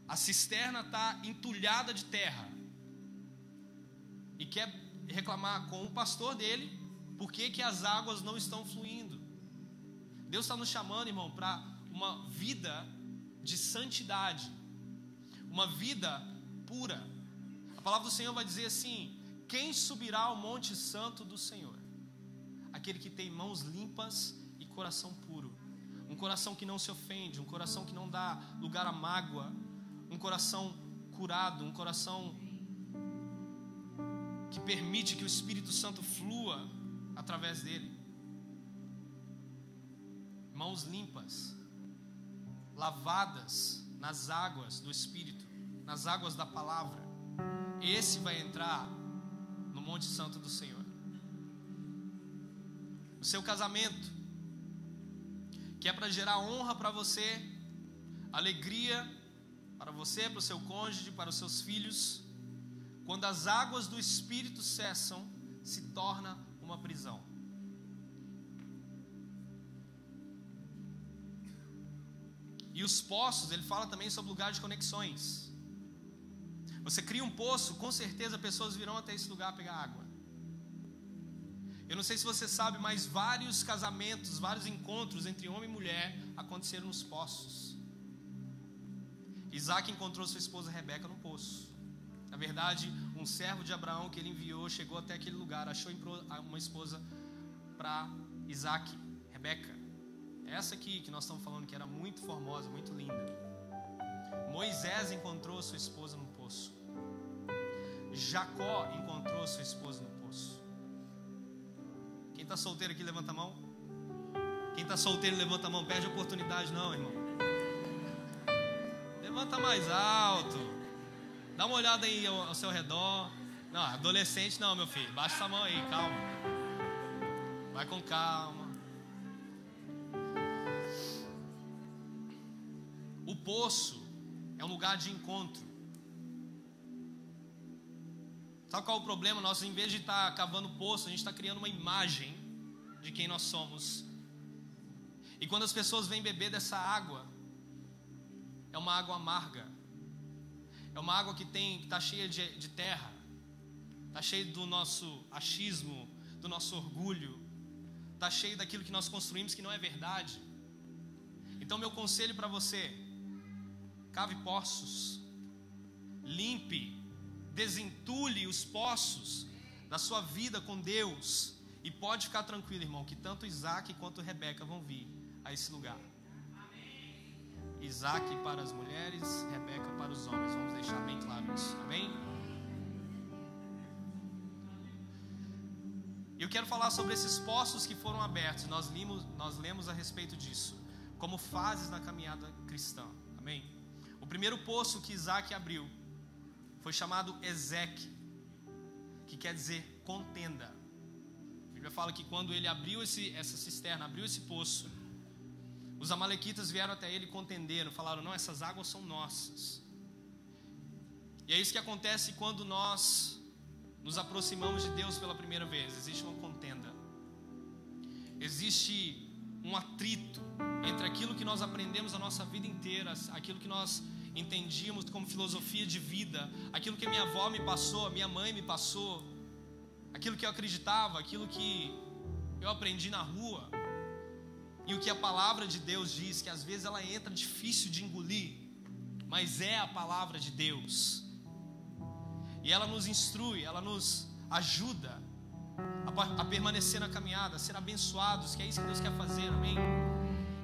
A cisterna está entulhada de terra e quer reclamar com o pastor dele por que as águas não estão fluindo. Deus está nos chamando, irmão, para uma vida de santidade, uma vida pura. A palavra do Senhor vai dizer assim: quem subirá ao monte santo do Senhor? Aquele que tem mãos limpas e coração puro. Um coração que não se ofende, um coração que não dá lugar à mágoa, um coração curado, um coração que permite que o Espírito Santo flua através dele. Mãos limpas, lavadas nas águas do Espírito, nas águas da palavra. Esse vai entrar no Monte Santo do Senhor. O seu casamento, que é para gerar honra para você, alegria para você, para o seu cônjuge, para os seus filhos, quando as águas do Espírito cessam, se torna uma prisão. E os poços, ele fala também sobre lugar de conexões. Você cria um poço, com certeza pessoas virão até esse lugar pegar água. Eu não sei se você sabe, mas vários casamentos, vários encontros entre homem e mulher aconteceram nos poços. Isaac encontrou sua esposa Rebeca no poço. Na verdade, um servo de Abraão que ele enviou, chegou até aquele lugar, achou uma esposa para Isaac, Rebeca. Essa aqui que nós estamos falando, que era muito formosa, muito linda. Moisés encontrou sua esposa no poço. Jacó encontrou sua esposa no poço. Quem está solteiro aqui, levanta a mão. Quem está solteiro, levanta a mão. Perde a oportunidade não, irmão. Levanta mais alto. Dá uma olhada aí ao seu redor. Não, adolescente não, meu filho. Baixa essa mão aí, calma. Vai com calma. O poço é um lugar de encontro. Sabe qual é o problema? Nós, em vez de estar cavando poço, a gente está criando uma imagem de quem nós somos. E quando as pessoas vêm beber dessa água, é uma água amarga. É uma água que está cheia de terra. Está cheia do nosso achismo, do nosso orgulho. Está cheia daquilo que nós construímos que não é verdade. Então meu conselho para você: cave poços, limpe, desentulhe os poços da sua vida com Deus. E pode ficar tranquilo, irmão, que tanto Isaac quanto Rebeca vão vir a esse lugar. Isaac para as mulheres, Rebeca para os homens. Vamos deixar bem claro isso, amém? Eu quero falar sobre esses poços que foram abertos. Nós lemos a respeito disso, como fases na caminhada cristã, amém? O primeiro poço que Isaac abriu foi chamado Ezeque, que quer dizer contenda. A Bíblia fala que quando ele abriu essa cisterna, abriu esse poço, os amalequitas vieram até ele e contenderam, falaram: não, essas águas são nossas. E é isso que acontece quando nós nos aproximamos de Deus pela primeira vez. Existe uma contenda, existe um atrito entre aquilo que nós aprendemos a nossa vida inteira, aquilo que nós entendíamos como filosofia de vida, aquilo que a minha avó me passou, a minha mãe me passou, aquilo que eu acreditava, aquilo que eu aprendi na rua, e o que a palavra de Deus diz, que às vezes ela entra difícil de engolir, mas é a palavra de Deus, e ela nos instrui, ela nos ajuda a permanecer na caminhada, a ser abençoados, que é isso que Deus quer fazer, amém?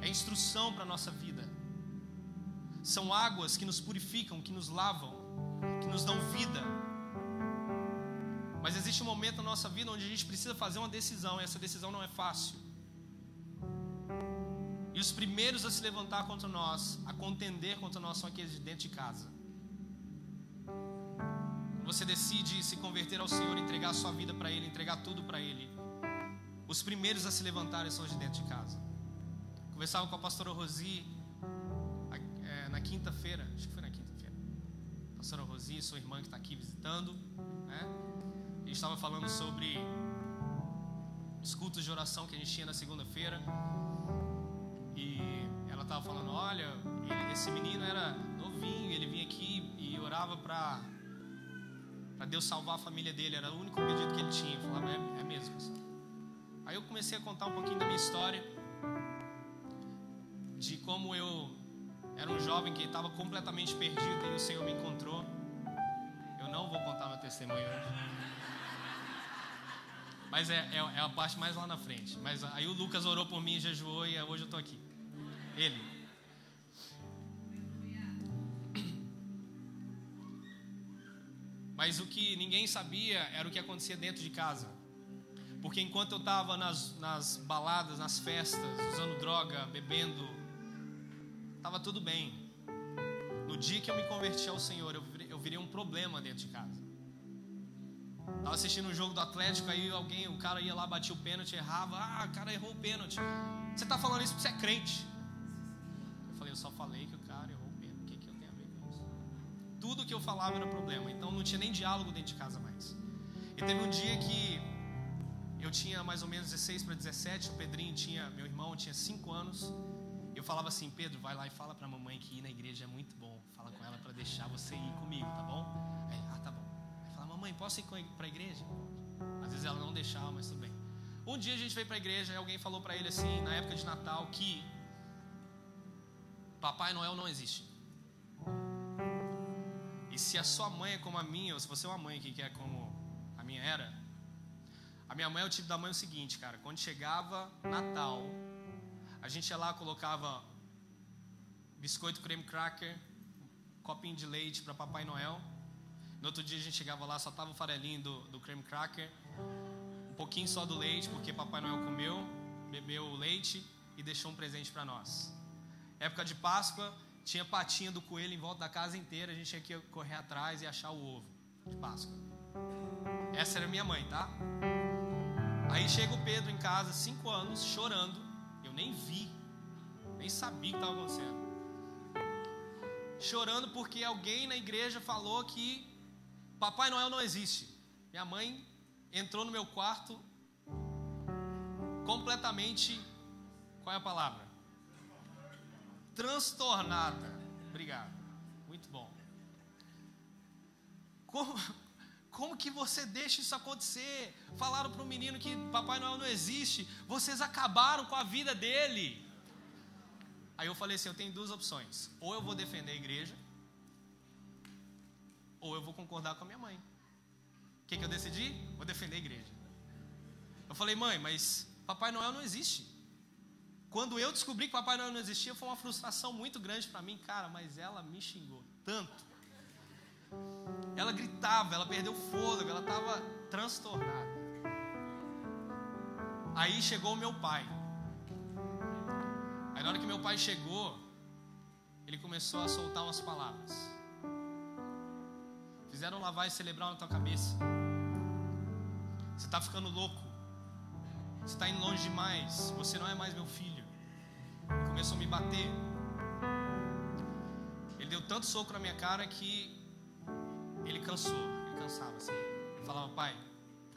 É instrução para a nossa vida. São águas que nos purificam, que nos lavam, que nos dão vida. Mas existe um momento na nossa vida onde a gente precisa fazer uma decisão, e essa decisão não é fácil. E os primeiros a se levantar contra nós, a contender contra nós, são aqueles de dentro de casa. Você decide se converter ao Senhor, entregar a sua vida para Ele, entregar tudo para Ele, os primeiros a se levantarem são os de dentro de casa. Conversava com a pastora Rosi na quinta-feira, acho que foi na quinta-feira. Pastora Rosi, sua irmã que está aqui visitando, né? A gente estava falando sobre os cultos de oração que a gente tinha na segunda-feira. E ela estava falando: olha, esse menino era novinho, ele vinha aqui e orava para Deus salvar a família dele, era o único pedido que ele tinha. Eu falava: é mesmo, pastor. Aí eu comecei a contar um pouquinho da minha história, de como eu era um jovem que estava completamente perdido e o Senhor me encontrou. Eu não vou contar meu testemunho hoje, mas é a parte mais lá na frente. Mas aí o Lucas orou por mim, jejuou, e hoje eu estou aqui. Ele. Mas o que ninguém sabia era o que acontecia dentro de casa. Porque enquanto eu estava nas baladas, nas festas, usando droga, bebendo, estava tudo bem. No dia que eu me converti ao Senhor, eu virei um problema dentro de casa. Estava assistindo um jogo do Atlético, aí o cara ia lá, batia o pênalti, errava. O cara errou o pênalti. Você está falando isso porque você é crente? Eu falei: eu só falei que o cara errou o pênalti. O que eu tenho a ver com isso? Tudo que eu falava era problema. Então não tinha nem diálogo dentro de casa mais. E teve um dia que eu tinha mais ou menos 16 para 17. O Pedrinho meu irmão tinha 5 anos. Eu falava assim: Pedro, vai lá e fala para a mamãe que ir na igreja é muito bom. Fala com ela para deixar você ir comigo, tá bom? Aí, tá bom. Aí fala: mamãe, posso ir para a igreja? Às vezes ela não deixava, mas tudo bem. Um dia a gente veio para a igreja e alguém falou para ele assim, na época de Natal, que Papai Noel não existe. E se a sua mãe é como a minha, ou se você é uma mãe aqui que é como a minha era, a minha mãe é o tipo da mãe o seguinte, cara, quando chegava Natal, a gente ia lá, colocava biscoito creme cracker, copinho de leite para Papai Noel. No outro dia a gente chegava lá, só tava o farelinho do creme cracker, um pouquinho só do leite, porque Papai Noel comeu, bebeu o leite e deixou um presente para nós. Época de Páscoa, tinha patinha do coelho em volta da casa inteira, a gente tinha que correr atrás e achar o ovo de Páscoa. Essa era minha mãe, tá? Aí chega o Pedro em casa, 5 anos, chorando. Eu nem vi, nem sabia o que estava acontecendo. Chorando porque alguém na igreja falou que Papai Noel não existe. Minha mãe entrou no meu quarto completamente, qual é a palavra? Transtornada. Obrigado, muito bom. Como que você deixa isso acontecer? Falaram para o menino que Papai Noel não existe. Vocês acabaram com a vida dele. Aí eu falei assim, eu tenho 2 opções. Ou eu vou defender a igreja, ou eu vou concordar com a minha mãe. O que eu decidi? Vou defender a igreja. Eu falei, mãe, mas Papai Noel não existe. Quando eu descobri que Papai Noel não existia, foi uma frustração muito grande para mim, cara, mas ela me xingou tanto. Ela gritava, ela perdeu o fôlego, ela estava transtornada. Aí chegou o meu pai. Aí na hora que meu pai chegou, ele começou a soltar umas palavras. Fizeram lavagem cerebral na tua cabeça. Você está ficando louco. Você está indo longe demais. Você não é mais meu filho. Ele começou a me bater. Ele deu tanto soco na minha cara que ele cansou. Ele cansava assim. Ele falava, pai,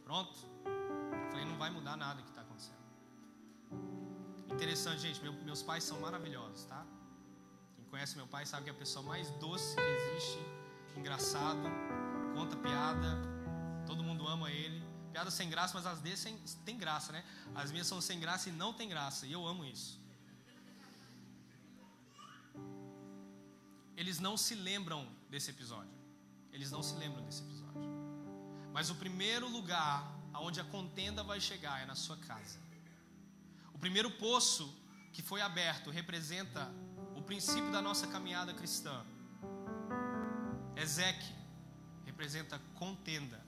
pronto? Eu falei, não vai mudar nada que está acontecendo. Interessante, gente, meus pais são maravilhosos, tá? Quem conhece meu pai sabe que é a pessoa mais doce que existe, engraçado, conta piada, todo mundo ama ele. Piada sem graça, mas as dele tem graça, né? As minhas são sem graça e não tem graça, e eu amo isso. Eles não se lembram desse episódio. Eles não se lembram desse episódio. Mas o primeiro lugar aonde a contenda vai chegar é na sua casa. O primeiro poço que foi aberto representa o princípio da nossa caminhada cristã. Ezequiel representa contenda.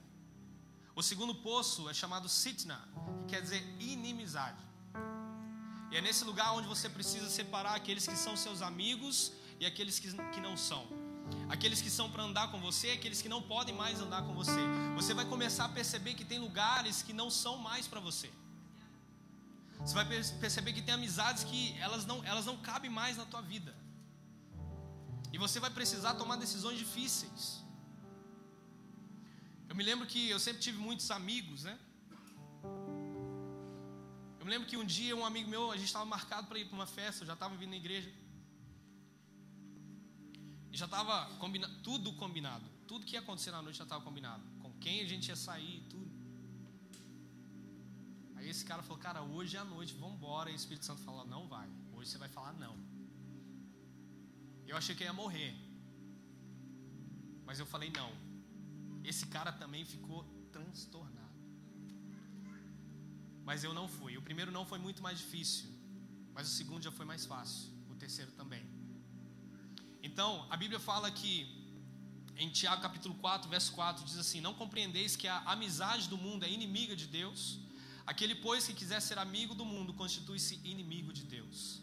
O segundo poço é chamado Sitna, que quer dizer inimizade. E é nesse lugar onde você precisa separar aqueles que são seus amigos e aqueles que não são. Aqueles que são para andar com você e aqueles que não podem mais andar com você. Você vai começar a perceber que tem lugares que não são mais para você. Você vai perceber que tem amizades que elas não cabem mais na tua vida. E você vai precisar tomar decisões difíceis. Eu me lembro que eu sempre tive muitos amigos, né? Eu me lembro que um dia um amigo meu, a gente estava marcado para ir para uma festa, eu já estava vindo na igreja. E já estava tudo combinado. Tudo que ia acontecer na noite já estava combinado. Com quem a gente ia sair, tudo. Aí esse cara falou, cara, hoje à noite, vamos embora. E o Espírito Santo falou, não vai. Hoje você vai falar não. Eu achei que eu ia morrer. Mas eu falei não. Esse cara também ficou transtornado. Mas eu não fui. O primeiro não foi muito mais difícil. Mas o segundo já foi mais fácil. O terceiro também. Então, a Bíblia fala que em Tiago capítulo 4, verso 4, diz assim: não compreendeis que a amizade do mundo é inimiga de Deus? Aquele, pois, que quiser ser amigo do mundo, constitui-se inimigo de Deus.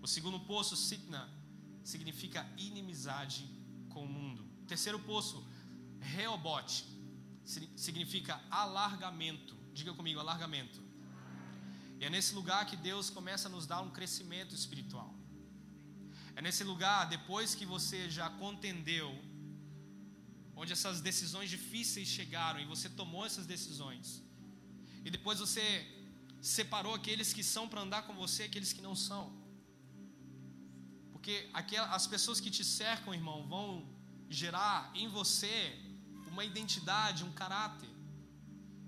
O segundo poço, Sitna, significa inimizade com o mundo. O terceiro poço, Reobote, significa alargamento. Diga comigo, alargamento. E é nesse lugar que Deus começa a nos dar um crescimento espiritual. É nesse lugar, depois que você já contendeu, onde essas decisões difíceis chegaram e você tomou essas decisões, e depois você separou aqueles que são para andar com você e aqueles que não são. Porque as pessoas que te cercam, irmão, vão gerar em você uma identidade, um caráter.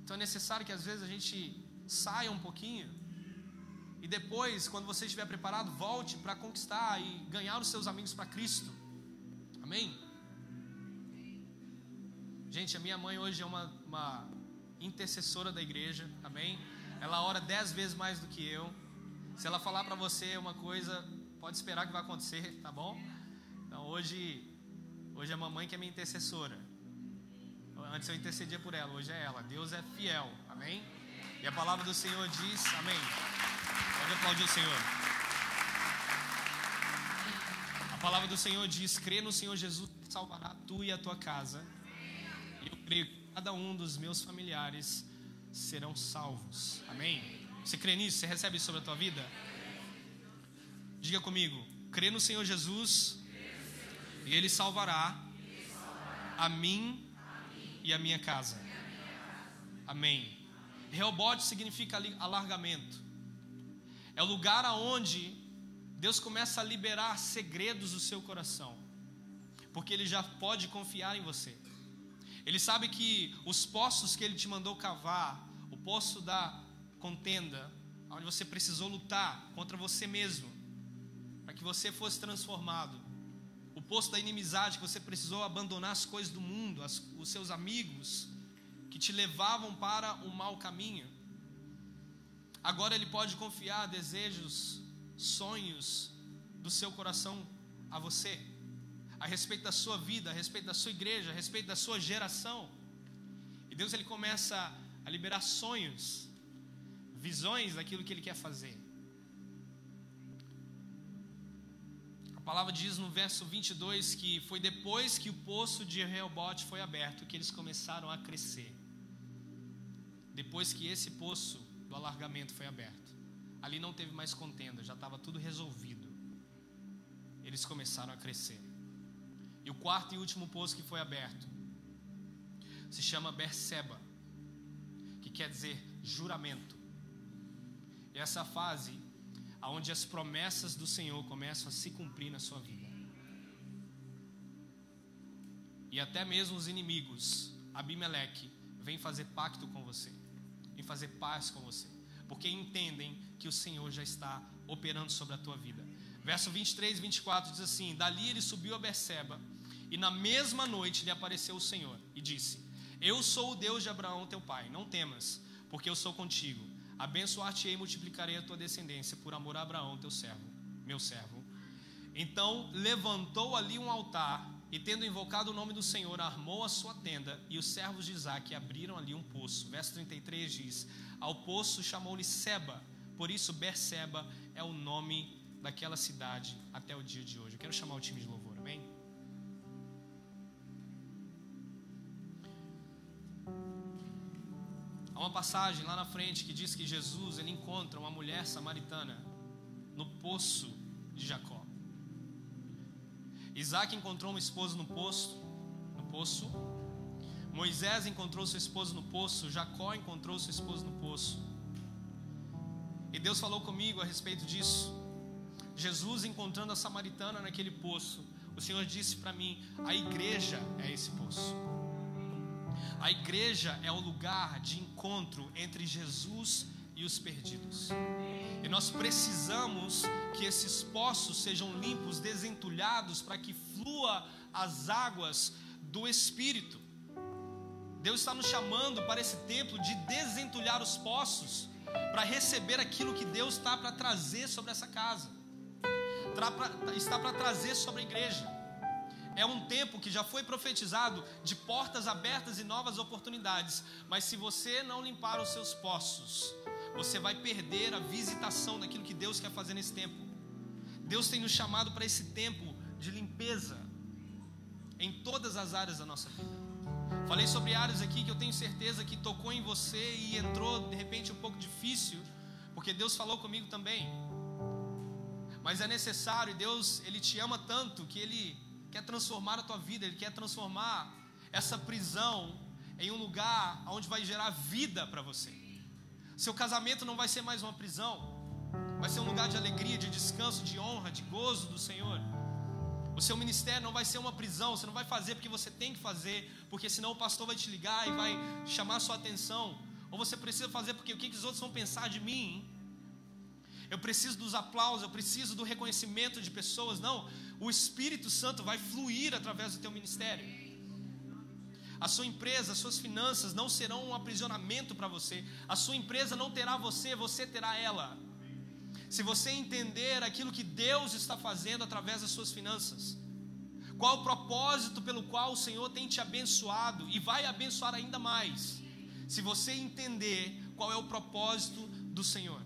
Então é necessário que às vezes a gente saia um pouquinho e depois, quando você estiver preparado, volte para conquistar e ganhar os seus amigos para Cristo. Amém? Gente, a minha mãe hoje é uma intercessora da igreja, amém? Ela ora 10 vezes mais do que eu. Se ela falar para você uma coisa, pode esperar que vai acontecer, tá bom? Então hoje a mamãe que é minha intercessora. Antes eu intercedia por ela, hoje é ela. Deus é fiel, amém? E a palavra do Senhor diz, amém? Pode aplaudir o Senhor. A palavra do Senhor diz: crê no Senhor Jesus, salvará tu e a tua casa. E eu creio que cada um dos meus familiares serão salvos, amém? Você crê nisso? Você recebe isso sobre a tua vida? Diga comigo: crê no Senhor Jesus e Ele salvará a mim e a minha casa, amém? Rehobote significa alargamento. É o lugar aonde Deus começa a liberar segredos do seu coração, porque Ele já pode confiar em você. Ele sabe que os poços que Ele te mandou cavar, o poço da contenda, onde você precisou lutar contra você mesmo, para que você fosse transformado, o poço da inimizade, que você precisou abandonar as coisas do mundo, os seus amigos, que te levavam para um mau caminho. Agora Ele pode confiar desejos, sonhos do seu coração a você, a respeito da sua vida, a respeito da sua igreja, a respeito da sua geração. E Deus, Ele começa a liberar sonhos, visões daquilo que Ele quer fazer. A palavra diz no verso 22 que foi depois que o poço de Rehobote foi aberto que eles começaram a crescer. Depois que esse poço do alargamento foi aberto, ali não teve mais contenda, já estava tudo resolvido. Eles começaram a crescer. E o quarto e último poço que foi aberto se chama Berseba, que quer dizer juramento. E essa fase onde as promessas do Senhor começam a se cumprir na sua vida. E até mesmo os inimigos, Abimeleque, vem fazer pacto com você, vem fazer paz com você, porque entendem que o Senhor já está operando sobre a tua vida. Verso 23 e 24 diz assim: dali ele subiu a Berseba, e na mesma noite lhe apareceu o Senhor e disse: eu sou o Deus de Abraão teu pai, não temas, porque eu sou contigo. Abençoar-te-ei e multiplicarei a tua descendência por amor a Abraão teu servo, meu servo. Então levantou ali um altar, e tendo invocado o nome do Senhor, armou a sua tenda, e os servos de Isaque abriram ali um poço. Verso 33 diz: ao poço chamou-lhe Seba, por isso Berseba é o nome daquela cidade até o dia de hoje. Eu quero chamar o time de louvor, amém? Há uma passagem lá na frente que diz que Jesus, ele encontra uma mulher samaritana no poço de Jacó. Isaac encontrou uma esposa no poço. Moisés encontrou sua esposa no poço. Jacó encontrou sua esposa no poço. E Deus falou comigo a respeito disso. Jesus encontrando a samaritana naquele poço, o Senhor disse para mim: a igreja é esse poço. A igreja é o lugar de encontro entre Jesus e os perdidos. E nós precisamos que esses poços sejam limpos, desentulhados, para que flua as águas do Espírito. Deus está nos chamando para esse tempo de desentulhar os poços, para receber aquilo que Deus está para trazer sobre essa casa, está para trazer sobre a igreja. É um tempo que já foi profetizado de portas abertas e novas oportunidades, mas se você não limpar os seus poços, você vai perder a visitação daquilo que Deus quer fazer nesse tempo. Deus tem nos chamado para esse tempo de limpeza em todas as áreas da nossa vida. Falei sobre áreas aqui que eu tenho certeza que tocou em você e entrou de repente um pouco difícil, porque Deus falou comigo também. Mas é necessário, Deus, Ele te ama tanto que Ele quer transformar a tua vida, Ele quer transformar essa prisão em um lugar onde vai gerar vida para você. Seu casamento não vai ser mais uma prisão, vai ser um lugar de alegria, de descanso, de honra, de gozo do Senhor. O seu ministério não vai ser uma prisão. Você não vai fazer porque você tem que fazer, porque senão o pastor vai te ligar e vai chamar a sua atenção. Ou você precisa fazer porque o que os outros vão pensar de mim? Eu preciso dos aplausos, eu preciso do reconhecimento de pessoas. Não, o Espírito Santo vai fluir através do teu ministério. A sua empresa, as suas finanças não serão um aprisionamento para você. A sua empresa não terá você, você terá ela. Se você entender aquilo que Deus está fazendo através das suas finanças, qual o propósito pelo qual o Senhor tem te abençoado e vai abençoar ainda mais, se você entender qual é o propósito do Senhor.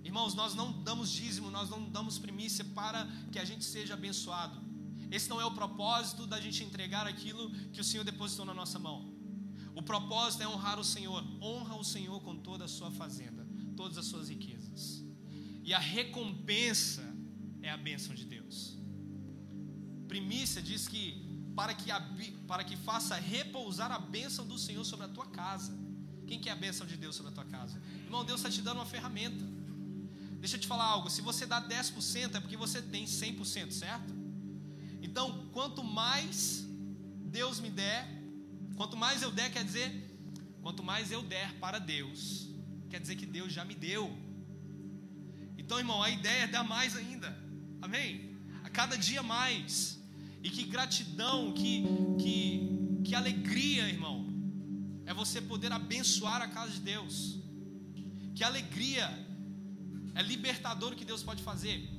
Irmãos, nós não damos dízimo, nós não damos primícia para que a gente seja abençoado. Esse não é o propósito da gente entregar aquilo que o Senhor depositou na nossa mão. O propósito é honrar o Senhor. Honra o Senhor com toda a sua fazenda, todas as suas riquezas. E a recompensa é a bênção de Deus. Primícia diz que para que faça repousar a bênção do Senhor sobre a tua casa. Quem quer a bênção de Deus sobre a tua casa? Irmão, Deus está te dando uma ferramenta. Deixa eu te falar algo. Se você dá 10% é porque você tem 100%, certo? Então, quanto mais Deus me der, quanto mais eu der, quer dizer, quanto mais eu der para Deus, quer dizer que Deus já me deu. Então, irmão, a ideia é dar mais ainda. Amém? A cada dia mais. E que gratidão, que alegria, irmão, é você poder abençoar a casa de Deus. Que alegria, é libertador o que Deus pode fazer.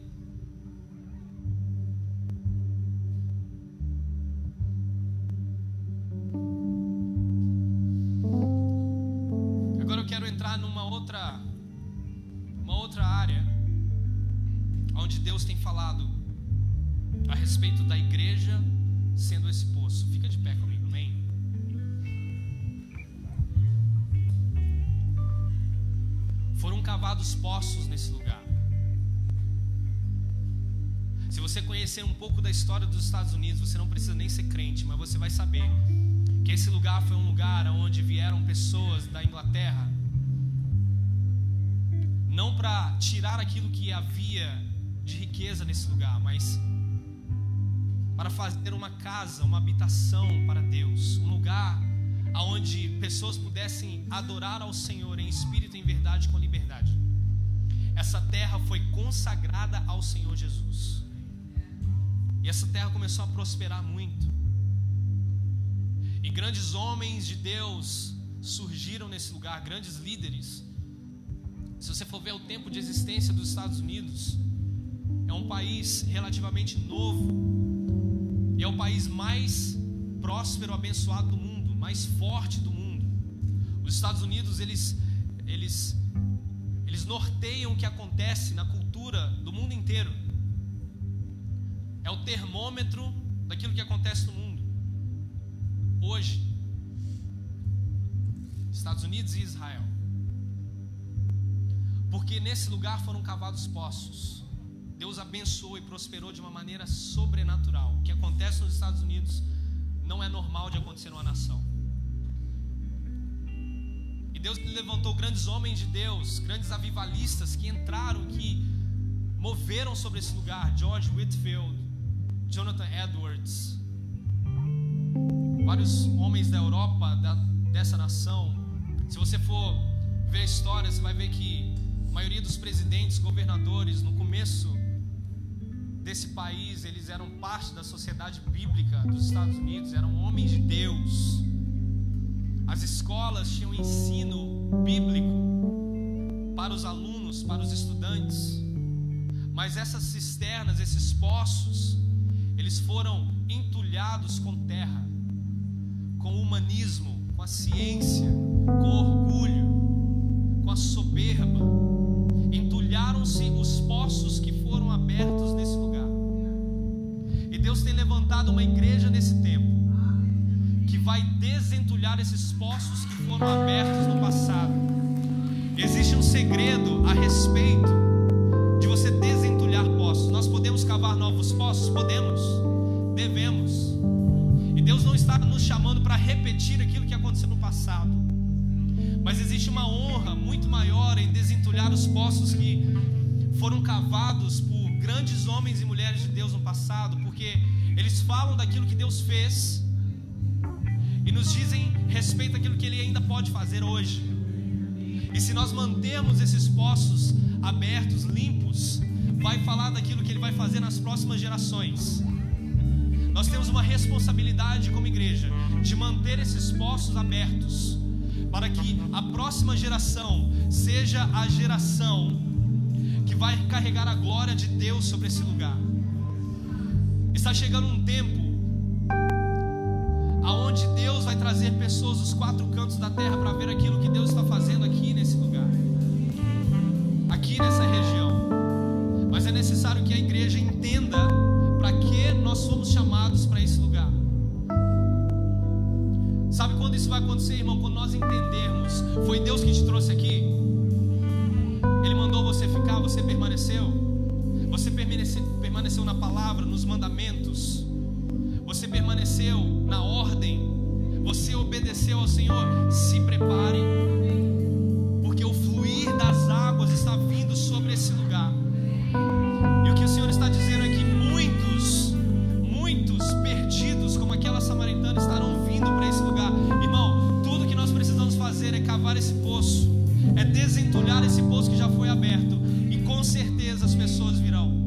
Agora eu quero entrar numa outra área onde Deus tem falado a respeito da igreja sendo esse poço. Fica de pé comigo, amém? Foram cavados poços nesse lugar. Se você conhecer um pouco da história dos Estados Unidos, você não precisa nem ser crente, mas você vai saber que esse lugar foi um lugar onde vieram pessoas da Inglaterra, não para tirar aquilo que havia de riqueza nesse lugar, mas para fazer uma casa, uma habitação para Deus, um lugar onde pessoas pudessem adorar ao Senhor em espírito e em verdade, com liberdade. Essa terra foi consagrada ao Senhor Jesus, e essa terra começou a prosperar muito, e grandes homens de Deus surgiram nesse lugar, grandes líderes. Se você for ver o tempo de existência dos Estados Unidos, é um país relativamente novo, e é o país mais próspero, abençoado do mundo, mais forte do mundo. Os Estados Unidos, eles norteiam o que acontece na cultura do mundo inteiro. É o termômetro daquilo que acontece no mundo hoje. Estados Unidos e Israel. Porque nesse lugar foram cavados poços. Deus abençoou e prosperou de uma maneira sobrenatural. O que acontece nos Estados Unidos não é normal de acontecer numa nação. E Deus levantou grandes homens de Deus, grandes avivalistas que entraram, que moveram sobre esse lugar. George Whitefield, Jonathan Edwards, vários homens da Europa, dessa nação. Se você for ver a história, você vai ver que a maioria dos presidentes, governadores, no começo desse país, eles eram parte da sociedade bíblica dos Estados Unidos, eram homens de Deus. As escolas tinham ensino bíblico para os alunos, para os estudantes. Mas essas cisternas, esses poços, eles foram entulhados com terra, com o humanismo, com a ciência, com o orgulho, com a soberba. Entulharam-se os poços que foram abertos nesse lugar. E Deus tem levantado uma igreja nesse tempo que vai desentulhar esses poços que foram abertos no passado. Existe um segredo a respeito de você desentulhar poços. Nós podemos cavar novos poços? Podemos, devemos. E Deus não está nos chamando para repetir aquilo que aconteceu no passado, mas existe uma honra muito maior em desentulhar os poços que foram cavados por grandes homens e mulheres de Deus no passado, porque eles falam daquilo que Deus fez e nos dizem respeito àquilo que Ele ainda pode fazer hoje. E se nós mantermos esses poços abertos, limpos, vai falar daquilo que Ele vai fazer nas próximas gerações. Nós temos uma responsabilidade como igreja de manter esses poços abertos, para que a próxima geração seja a geração que vai carregar a glória de Deus sobre esse lugar. Está chegando um tempo aonde Deus vai trazer pessoas dos 4 cantos da terra para ver aquilo que Deus está fazendo aqui nesse lugar, aqui nessa região. Mas é necessário que a igreja entenda para que nós somos chamados para esse lugar. Sabe quando isso vai acontecer, irmão? Quando nós entendermos, foi Deus que te trouxe aqui, Ele mandou você ficar, você permaneceu, você permaneceu na palavra, nos mandamentos, você permaneceu na ordem, você obedeceu ao Senhor. Se prepare, porque o fluir das águas está vindo sobre esse lugar. E o que o Senhor está dizendo é que muitos perdidos, como aquela samaritana, estarão vindo para esse lugar. Irmão, tudo que nós precisamos fazer é cavar esse poço, é desentulhar esse poço que já foi aberto, e com certeza as pessoas virão.